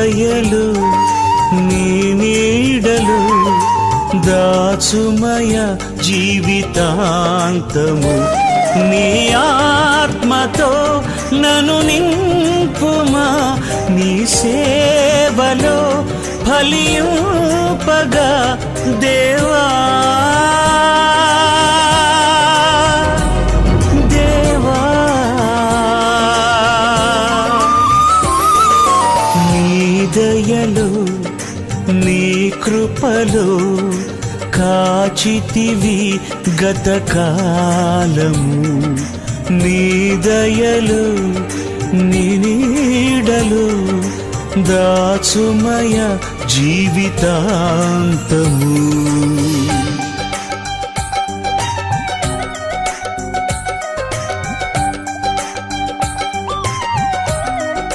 దయలు నీ నీడలు దాచుమయ జీవితాంతము. నీ ఆత్మతో నన్ను నింపుమా, నీ సేవలో ఫలింపగా దేవా. దేవా నీ దయలో నీ కృపలో కాచితివి గతకాలము. నీ దయలు నీ నీడలు దాచుమయ జీవితాంతము.